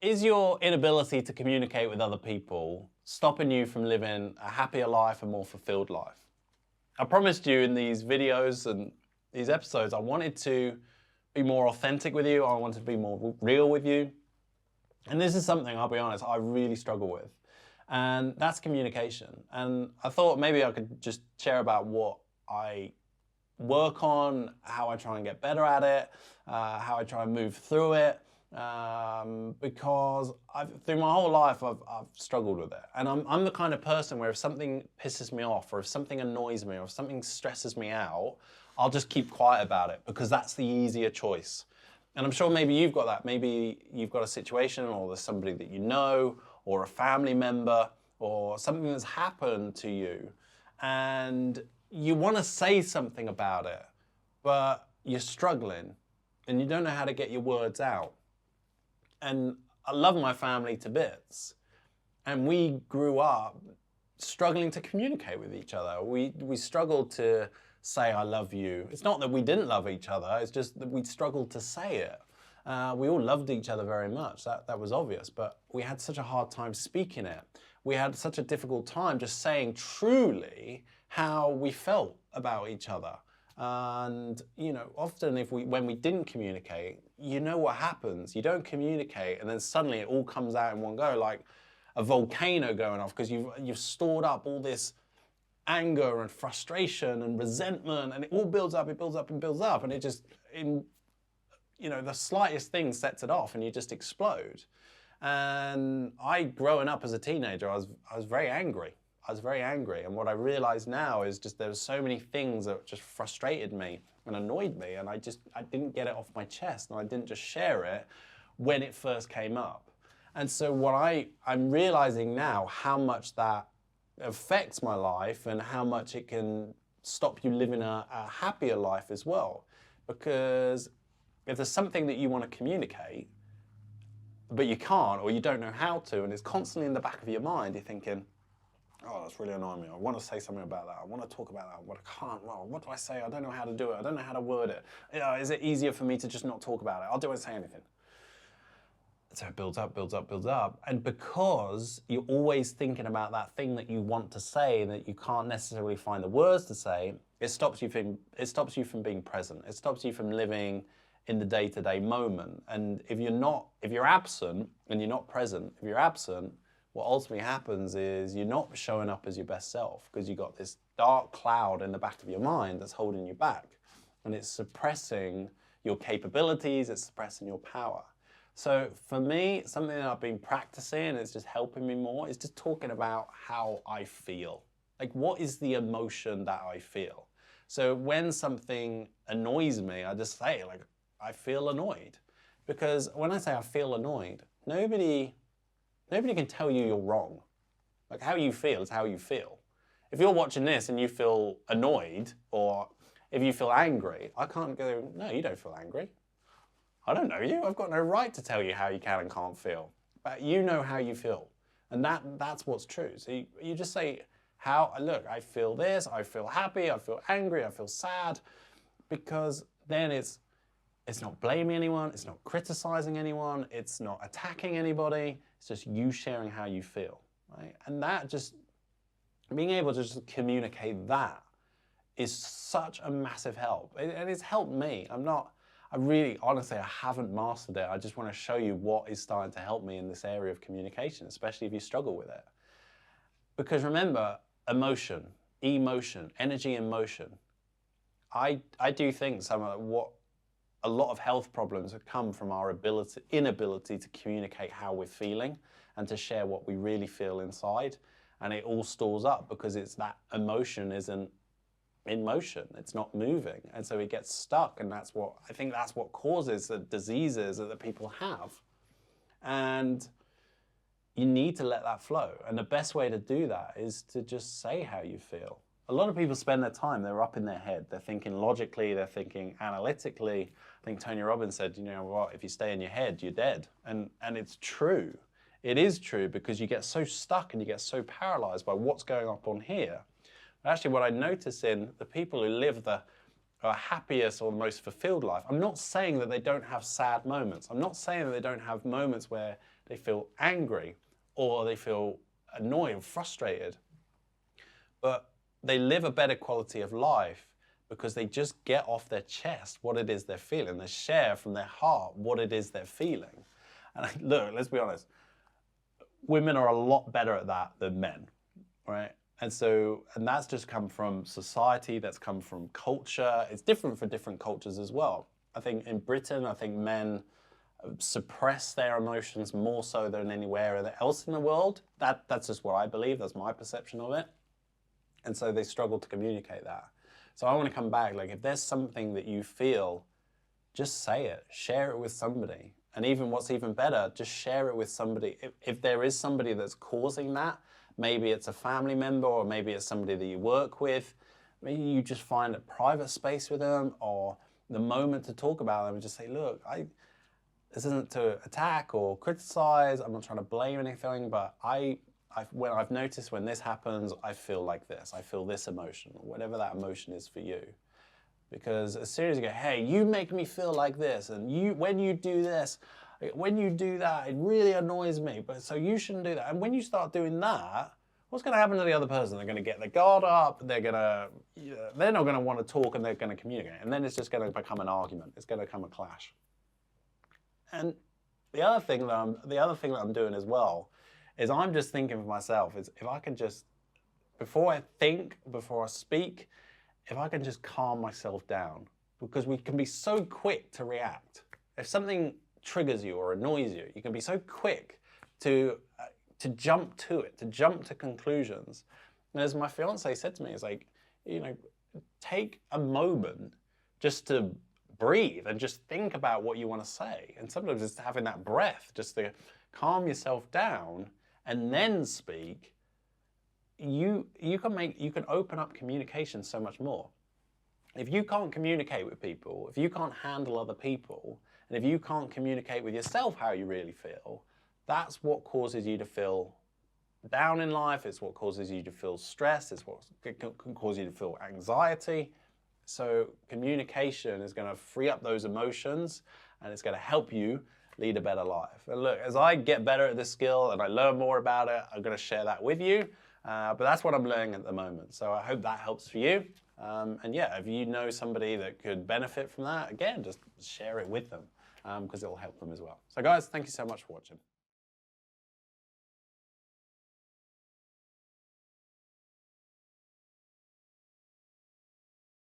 Is your inability to communicate with other people stopping you from living a happier life, a more fulfilled life? I promised you in these videos and these episodes, I wanted to be more authentic with you. I wanted to be more real with you. And this is something, I'll be honest, I really struggle with. And that's communication. And I thought maybe I could just share about what I work on, how I try and get better at it, how I try and move through it. Because through my whole life, I've struggled with it. And I'm the kind of person where if something pisses me off, or if something annoys me, or if something stresses me out, I'll just keep quiet about it because that's the easier choice. And I'm sure maybe you've got that. Maybe you've got a situation, or there's somebody that you know, or a family member, or something that's happened to you, and you want to say something about it, but you're struggling and you don't know how to get your words out. And I love my family to bits. And we grew up struggling to communicate with each other. We struggled to say, I love you. It's not that we didn't love each other, it's just that we struggled to say it. We all loved each other very much, that was obvious, but we had such a hard time speaking it. We had such a difficult time just saying truly how we felt about each other. And, you know, often when we didn't communicate, you know what happens. You don't communicate, and then suddenly it all comes out in one go, like a volcano going off, because you've stored up all this anger and frustration and resentment, and it all builds up, it builds up and builds up, and it just, the slightest thing sets it off and you just explode. And growing up as a teenager, I was very angry. I was very angry, and what I realize now is just there were so many things that just frustrated me and annoyed me, and I didn't get it off my chest, and I didn't just share it when it first came up. And so what I'm realizing now how much that affects my life and how much it can stop you living a happier life as well. Because if there's something that you want to communicate, but you can't, or you don't know how to, and it's constantly in the back of your mind, you're thinking, oh, that's really annoying me. I want to say something about that. I want to talk about that, but I can't. Well, what do I say? I don't know how to do it. I don't know how to word it. Is it easier for me to just not talk about it? I don't say anything. So it builds up, builds up, builds up. And because you're always thinking about that thing that you want to say that you can't necessarily find the words to say, it stops you from being present. It stops you from living in the day-to-day moment. And if you're absent and you're not present, if you're absent, what ultimately happens is you're not showing up as your best self, because you've got this dark cloud in the back of your mind that's holding you back. And it's suppressing your capabilities, it's suppressing your power. So for me, something that I've been practicing, and it's just helping me more, is just talking about how I feel. Like, what is the emotion that I feel? So when something annoys me, I just say, like, I feel annoyed. Because when I say I feel annoyed, nobody can tell you you're wrong. Like, how you feel is how you feel. If you're watching this and you feel annoyed, or if you feel angry, I can't go, no, you don't feel angry. I don't know you. I've got no right to tell you how you can and can't feel. But you know how you feel. And that's what's true. So you just say, look, I feel this, I feel happy, I feel angry, I feel sad. Because then it's not blaming anyone, it's not criticizing anyone, it's not attacking anybody, it's just you sharing how you feel, right? And that just, being able to just communicate that is such a massive help. And it's helped me. Honestly, I haven't mastered it. I just want to show you what is starting to help me in this area of communication, especially if you struggle with it. Because remember, emotion, energy in motion. I do think a lot of health problems have come from our inability to communicate how we're feeling and to share what we really feel inside. And it all stores up because it's that emotion isn't in motion, it's not moving. And so it gets stuck, and I think that's what causes the diseases that people have. And you need to let that flow. And the best way to do that is to just say how you feel. A lot of people spend their time, they're up in their head. They're thinking logically, they're thinking analytically. I think Tony Robbins said, you know what, if you stay in your head, you're dead. And it's true. It is true, because you get so stuck and you get so paralyzed by what's going on here. But actually what I notice in the people who live the or happiest or the most fulfilled life, I'm not saying that they don't have sad moments. I'm not saying that they don't have moments where they feel angry or they feel annoyed and frustrated. But they live a better quality of life because they just get off their chest what it is they're feeling. They share from their heart what it is they're feeling. And look, let's be honest, women are a lot better at that than men, right? And that's just come from society, that's come from culture. It's different for different cultures as well. I think in Britain, I think men suppress their emotions more so than anywhere else in the world. That's just what I believe, that's my perception of it. And so they struggle to communicate that. So I want to come back, like if there's something that you feel, just say it, share it with somebody. And even what's even better, just share it with somebody. If there is somebody that's causing that, maybe it's a family member or maybe it's somebody that you work with, maybe you just find a private space with them or the moment to talk about them and just say, look, this isn't to attack or criticize, I'm not trying to blame anything, but I've noticed when this happens, I feel like this. I feel this emotion, or whatever that emotion is for you. Because as soon as you go, hey, you make me feel like this, and when you do this, when you do that, it really annoys me, but so you shouldn't do that. And when you start doing that, what's going to happen to the other person? They're going to get their guard up, they're not going to want to talk, and they're going to communicate. And then it's just going to become an argument. It's going to become a clash. And the other thing that I'm doing as well is I'm just thinking for myself is if I can just, before I think, before I speak, if I can just calm myself down, because we can be so quick to react. If something triggers you or annoys you, you can be so quick to jump to it, to jump to conclusions. And as my fiance said to me, it's like, take a moment just to breathe and just think about what you want to say. And sometimes it's having that breath just to calm yourself down and then speak. You can open up communication so much more. If you can't communicate with people, if you can't handle other people, and if you can't communicate with yourself how you really feel, that's what causes you to feel down in life. It's what causes you to feel stress. It's what can cause you to feel anxiety. So communication is going to free up those emotions and it's going to help you lead a better life. And look, as I get better at this skill and I learn more about it, I'm going to share that with you. But that's what I'm learning at the moment. So I hope that helps for you. And yeah, if you know somebody that could benefit from that, again, just share it with them because it will help them as well. So guys, thank you so much for watching.